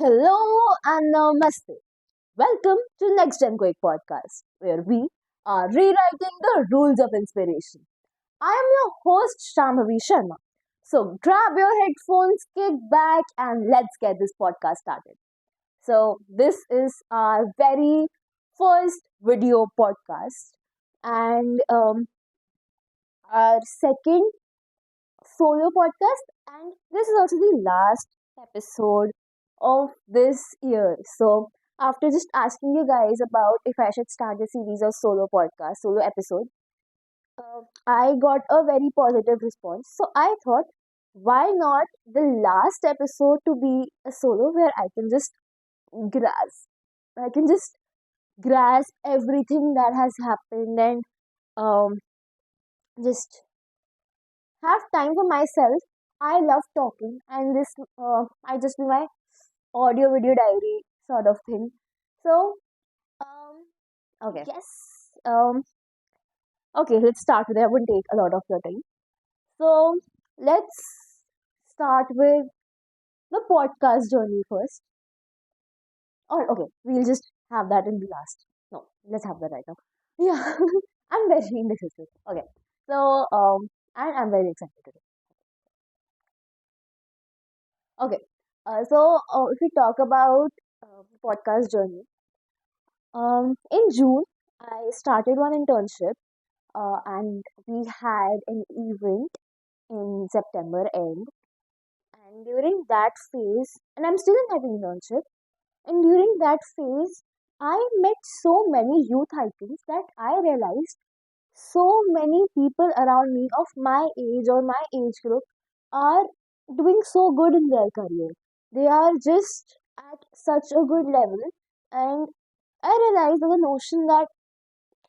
Hello and namaste. Welcome to NextGenQuake Podcast, where we are rewriting the rules of inspiration. I am your host, Shambhavi Sharma. So grab your headphones, kick back, and let's get this podcast started. So, this is our very first video podcast and our second solo podcast, and this is also the last episode of this year. So, after just asking you guys about if I should start the series of solo podcast, solo episode, I got a very positive response. So, I thought, why not the last episode to be a solo where grasp, I can just grasp everything that has happened and um, just have time for myself. I love talking, and this I just do my audio video diary sort of thing. So, okay, yes, okay, let's start with it. I won't take a lot of your time. So, let's start with the podcast journey first. Or, okay, we'll just have that in the last. No, let's have that right now. Yeah, I'm very indecisive. Okay, so, and I'm very excited today. Okay, if we talk about podcast journey, in June, I started one internship, and we had an event in September end. And during that phase, and I'm still in that internship, and during that phase, I met so many youth icons that I realized so many people around me of my age or my age group are doing so good in their career. They are just at such a good level, and I realized that the notion that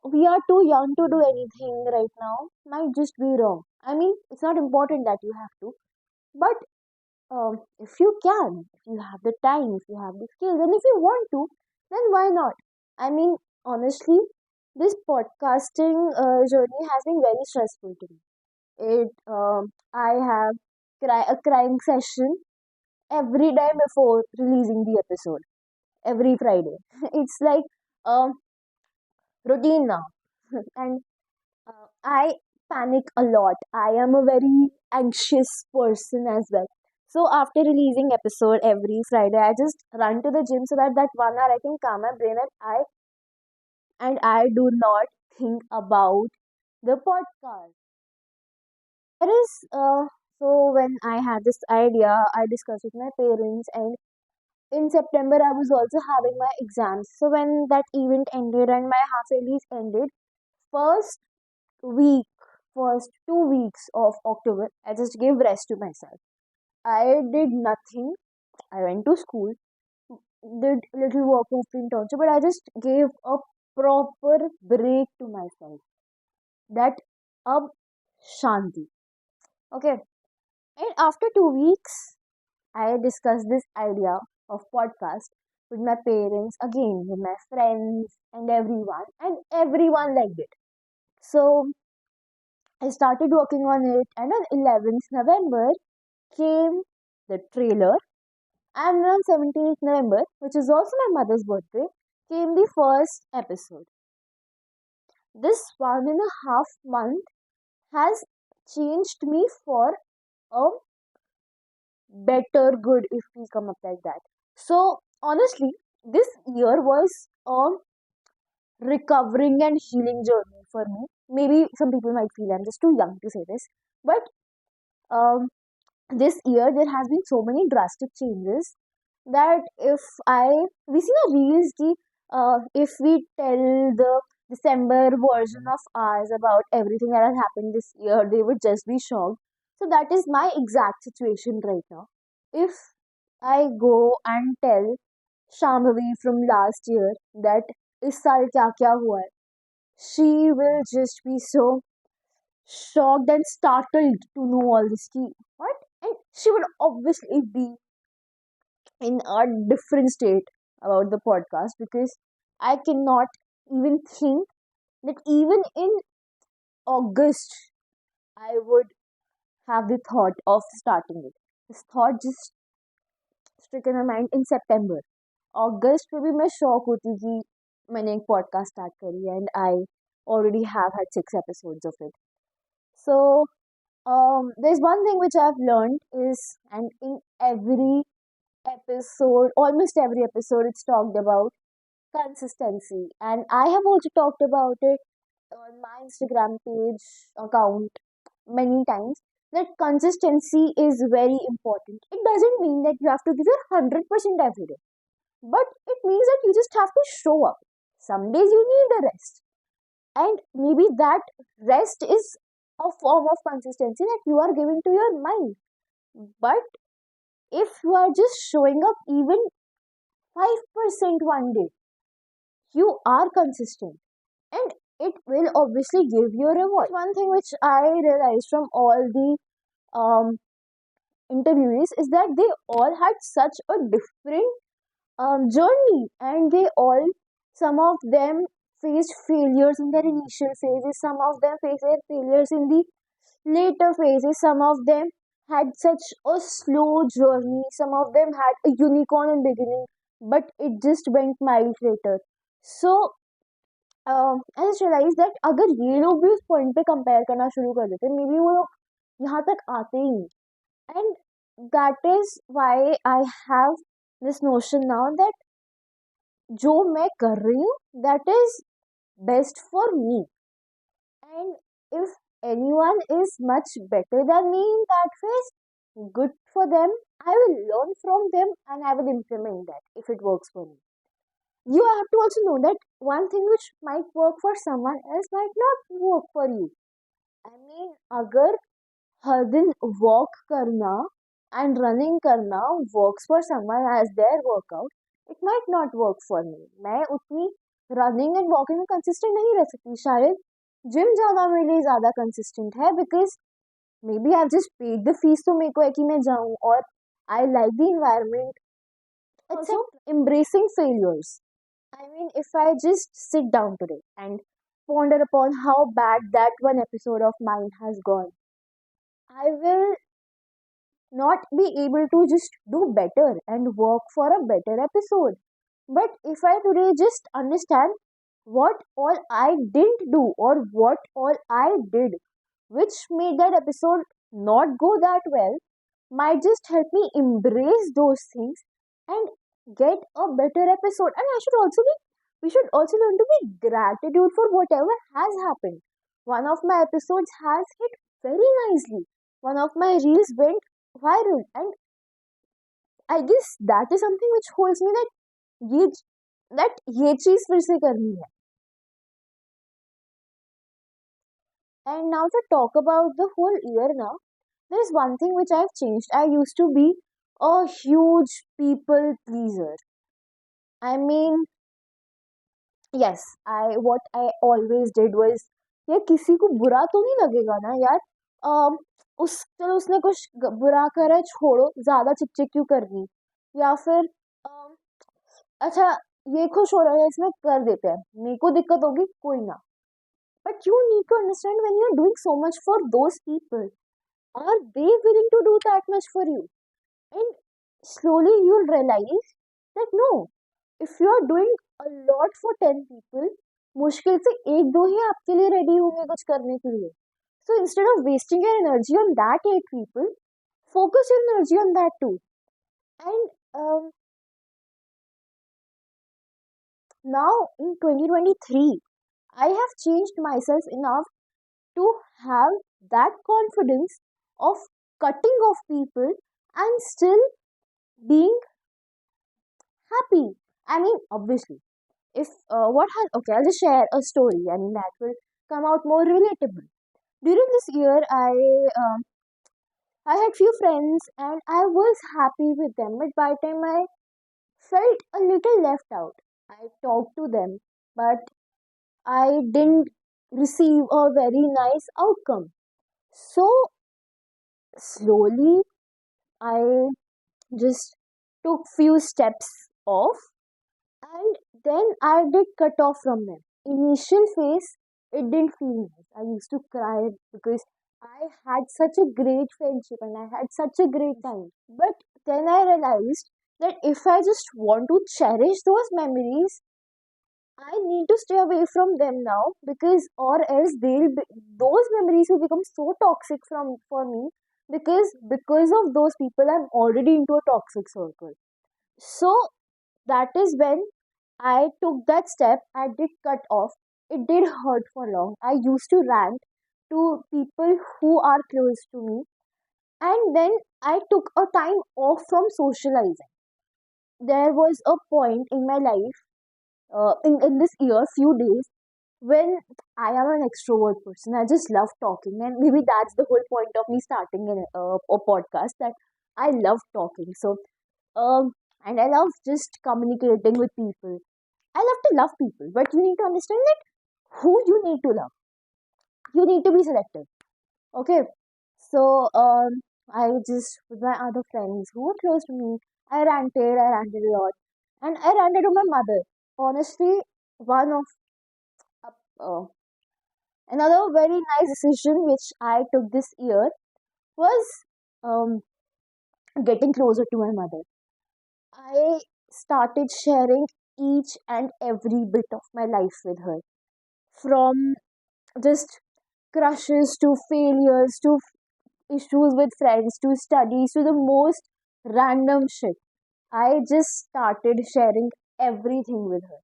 we are too young to do anything right now might just be wrong. I mean, it's not important that you have to, but if you can, if you have the time, if you have the skills, and if you want to, then why not? I mean, honestly, this podcasting journey has been very stressful to me. I have a crying session every day before releasing the episode, every Friday. It's like a routine now, and I panic a lot. I am a very anxious person as well. So after releasing episode every Friday, I just run to the gym so that 1 hour I can calm my brain and I do not think about the podcast. There is so when I had this idea, I discussed with my parents, and in September I was also having my exams. So when that event ended and my half yearlies ended, first week, first 2 weeks of October, I just gave rest to myself. I did nothing. I went to school, did little work of internship, but I just gave a proper break to myself. That up shanti. Okay. And after 2 weeks, I discussed this idea of podcast with my parents, again with my friends and everyone liked it. So I started working on it, and on 11th November came the trailer, and on 17th November, which is also my mother's birthday, came the first episode. This 1.5 month has changed me for a better good, if we come up like that. So, honestly, this year was a recovering and healing journey for me. Maybe some people might feel I'm just too young to say this, but um, this year there has been so many drastic changes that if I we see the reels ki, if we tell the December version of ours about everything that has happened this year, they would just be shocked. So that is my exact situation right now. If I go and tell Shambhavi from last year that इस साल क्या क्या हुआ है, she will just be so shocked and startled to know all this. What? And she would obviously be in a different state about the podcast because I cannot even think that even in August I would have the thought of starting it. This thought just stick in my mind in September. अगस्त में भी मैं shock होती कि मैंने एक podcast start करी and I already have had 6 episodes of it. So there's one thing which I've learned is, and in every episode, almost every episode, it's talked about consistency, and I have also talked about it on my Instagram page account many times, that consistency is very important. It doesn't mean that you have to give your 100% every day, but it means that you just have to show up. Some days you need a rest, and maybe that rest is a form of consistency that you are giving to your mind. But if you are just showing up even 5% one day, you are consistent, and it will obviously give you a reward. One thing which I realized from all the um, interviewees is that they all had such a different journey, and they all, some of them faced failures in their initial phases, some of them faced their failures in the later phases, some of them had such a slow journey, some of them had a unicorn in beginning, but it just went miles later. So I just realise that अगर ये लोग भी उस point पे compare करना शुरू कर देते, मे बी वो लोग यहाँ तक आते ही नहीं. And that is why I have this notion now that जो मैं कर रही हूँ that is best for me, and if anyone is much better than me in that phase, good for them. I will learn from them and I will implement that if it works for me. You have to also know that one thing which might work for someone else might not work for you. I mean, अगर हर दिन walk करना and running करना works for someone as their workout, it might not work for me. मैं उतनी running and walking में consistent नहीं रह सकती. शायद जिम जाना मेरे लिए ज़्यादा consistent है, because maybe I've just paid the fees, तो मेरे को है कि मैं जाऊँ, और I like the environment. It's also embracing failures. I mean, if I just sit down today and ponder upon how bad that one episode of mine has gone, I will not be able to just do better and work for a better episode. But if I today just understand what all I didn't do or what all I did, which made that episode not go that well, might just help me embrace those things and get a better episode. And we should also learn to be gratitude for whatever has happened. One of my episodes has hit very nicely. One of my reels went viral, and I guess that is something which holds me that ये ये चीज फिर से करनी है. And now to talk about the whole year now, there is one thing which I've changed. I used to be a huge people pleaser. I mean, yes, what I always did was, यार किसी को बुरा तो नहीं लगेगा ना यार. चलो उसने कुछ बुरा करा है, छोड़ो, ज्यादा चिक चिक क्यों करनी. या फिर अच्छा ये खुश हो रहा है इसमें कर देते हैं, मेरे को दिक्कत होगी कोई ना. But you need to understand, when you're doing so much for those people, are they willing to do that much for you? And slowly you'll realize that no, if you are doing a lot for 10 people, मुश्किल से एक दो ही आपके लिए ready होंगे कुछ करने के लिए. So instead of wasting your energy on that 8 people, focus your energy on that too. And now in 2023, I have changed myself enough to have that confidence of cutting off people and still being happy. I mean, obviously, if what has okay, I'll just share a story. I mean, that will come out more relatable. During this year, I had few friends and I was happy with them, but by the time I felt a little left out. I talked to them, but I didn't receive a very nice outcome. So slowly I just took few steps off, and then I did cut off from them. Initial phase, it didn't feel nice. I used to cry because I had such a great friendship and I had such a great time. But then I realized that if I just want to cherish those memories, I need to stay away from them now, because or else those memories will become so toxic for me, because of those people I'm already into a toxic circle. So that is when I took that step. I did cut off. It did hurt for long. I used to rant to people who are close to me, and then I took a time off from socializing. There was a point in my life, in this year, few days, when I am an extrovert person. I just love talking, and maybe that's the whole point of me starting a podcast, that I love talking. So, and I love just communicating with people. I love to love people, but you need to understand that who you need to love. You need to be selective. Okay. So, I just, with my other friends who were close to me, I ranted a lot. And I ranted to my mother. Honestly, one of uh, another very nice decision which I took this year was um, getting closer to my mother. I started sharing each and every bit of my life with her, from just crushes to failures to issues with friends to studies to the most random shit. I just started sharing everything with her.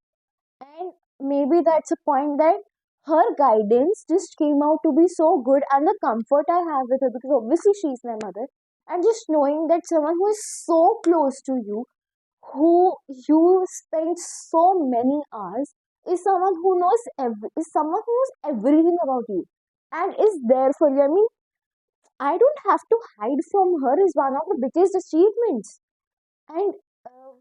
And maybe that's a point that her guidance just came out to be so good, and the comfort I have with her, because obviously she's my mother, and just knowing that someone who is so close to you, who you spend so many hours, is someone who is someone who knows everything about you and is there for you. I mean, I don't have to hide from her is one of the biggest achievements. And uh,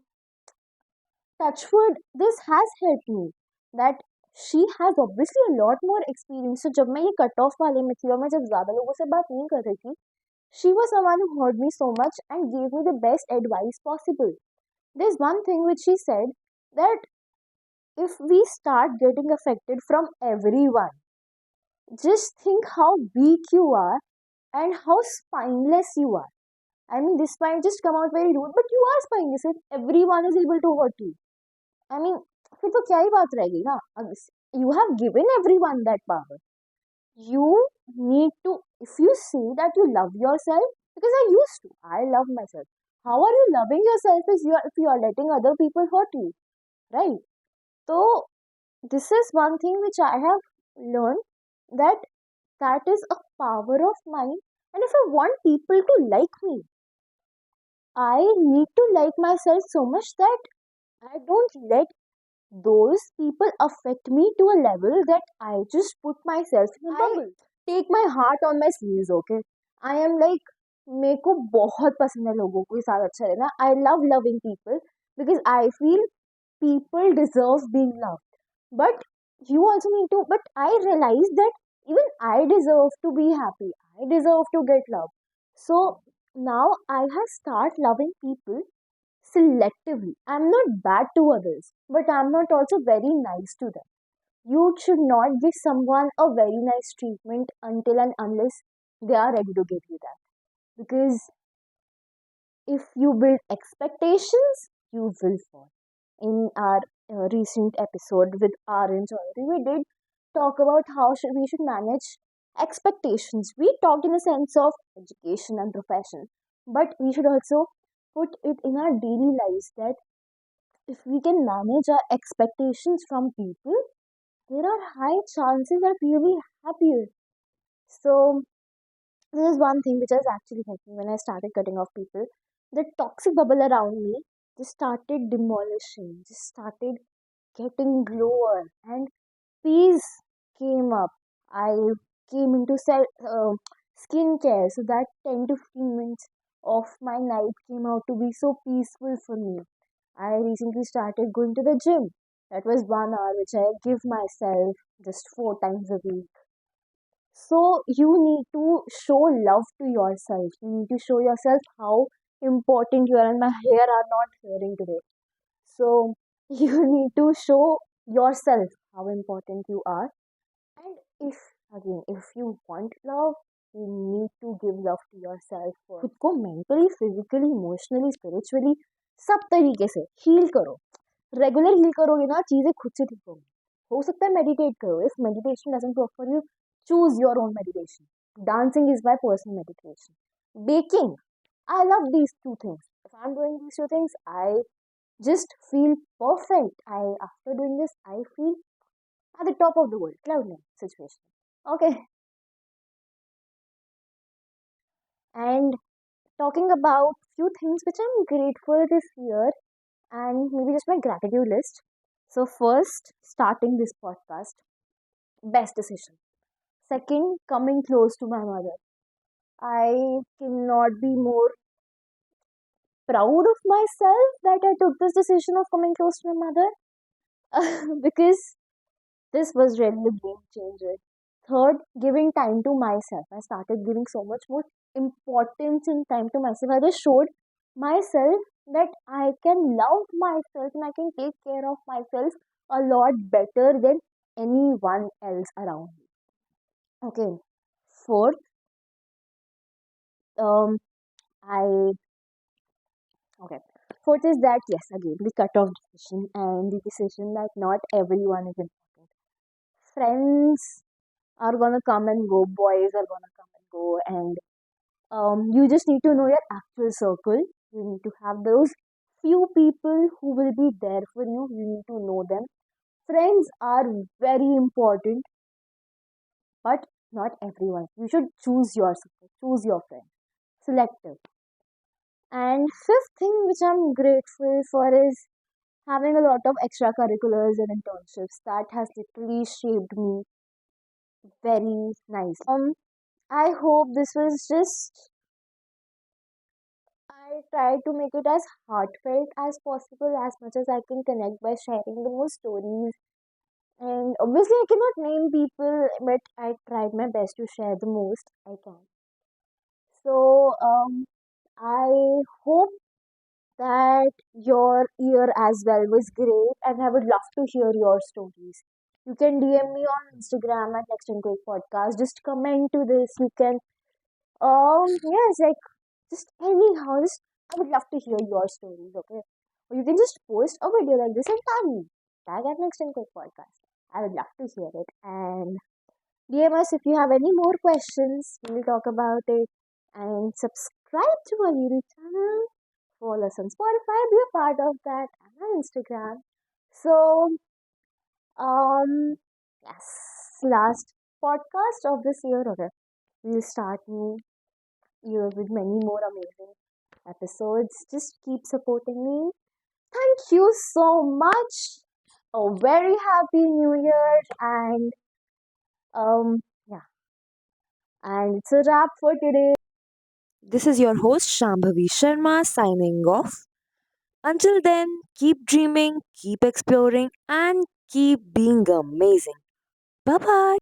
touchwood, this has helped me, that she has obviously a lot more experience. So जब मैं ये cut off वाले में थी और मैं जब ज्यादा लोगों से बात नहीं कर रही थी, she was someone who heard me so much and gave me the best advice possible. There's one thing which she said, that if we start getting affected from everyone, just think how weak you are and how spineless you are. I mean, this might just come out very rude, but you are spineless if everyone is able to hurt you. I mean, फिर तो क्या ही बात रहेगी ना. You have given everyone that power. You need to, if you say that you love yourself, because I used to, I love myself. How are you loving yourself if you are letting other people hurt you, right? So this is one thing which I have learned, that that is a power of mine. And if I want people to like me, I need to like myself so much that I don't let those people affect me to a level that I just put myself in a bubble. Take my heart on my sleeves, okay? I am like, मेरे को बहुत पसंद है लोगों के साथ अच्छा रहना. I love loving people because I feel people deserve being loved. But you also need to, but I realize that even I deserve to be happy. I deserve to get love. So now I have start loving people selectively. I'm not bad to others, but I'm not also very nice to them. You should not give someone a very nice treatment until and unless they are ready to give you that. Because if you build expectations, you will fall. In our recent episode with R and Joy, we did talk about how we should manage expectations. We talked in the sense of education and profession, but we should also put it in our daily lives, that if we can manage our expectations from people, there are high chances that we will be happier. So this is one thing which has actually helped me when I started cutting off people. The toxic bubble around me just started demolishing, just started getting lower, and peace came up. I came into skincare, so that 10 to 15 minutes of my night came out to be so peaceful for me. I recently started going to the gym. That was 1 hour which I give myself just 4 times a week. So you need to show love to yourself. You need to show yourself how important you are. And my hair are not hearing today. So you need to show yourself how important you are. And if you want love, you need to give love to yourself first. खुद को mentally, physically, emotionally, spiritually सब तरीके से heal करो। Regular heal करोगे ना, चीजें खुद से ठीक होंगी। हो सकता है मेडिटेट करो, if meditation doesn't work for you, choose your own meditation. Dancing is my personal meditation. Baking, I love these two things. If I'm doing these two things, I just feel perfect. After doing this, I feel at the top of the world. Cloud nine situation. Okay. And talking about few things which I'm grateful this year, and maybe just my gratitude list. So first, starting this podcast, best decision. Second, coming close to my mother. I cannot be more proud of myself that I took this decision of coming close to my mother because this was really a game changer. Third, giving time to myself. I started giving so much more importance and time to myself. I just showed myself that I can love myself and I can take care of myself a lot better than anyone else around me. Okay. Fourth, um, I okay. Fourth is that yes, again the cutoff decision and the decision that not everyone is important. Friends are gonna come and go, boys are gonna come and go, and you just need to know your actual circle. You need to have those few people who will be there for you. You need to know them. Friends are very important, but not everyone. You should choose your circle, choose your friend. Selective. And fifth thing which I'm grateful for is having a lot of extracurriculars and internships that has literally shaped me very nicely. I hope this was just, I try to make it as heartfelt as possible, as much as I can connect by sharing the most stories. And obviously, I cannot name people, but I tried my best to share the most I can. So, I hope that your year as well was great, and I would love to hear your stories. You can DM me on Instagram at NextGenQuake Podcast. Just comment to this. You can, yes, like just anyhow, just I would love to hear your stories, okay? Or you can just post a video like this and tag me. Tag at NextGenQuake Podcast. I would love to hear it. And DM us if you have any more questions. We'll talk about it. And subscribe to our YouTube channel. Follow us on Spotify. Be a part of that. And on Instagram. So, um, yes, last podcast of this year. Okay, we'll start new year with many more amazing episodes. Just keep supporting me. Thank you so much. A very happy new year, and yeah, and it's a wrap for today. This is your host Shambhavi Sharma signing off. Until then, keep dreaming, keep exploring, and keep being amazing. Bye bye.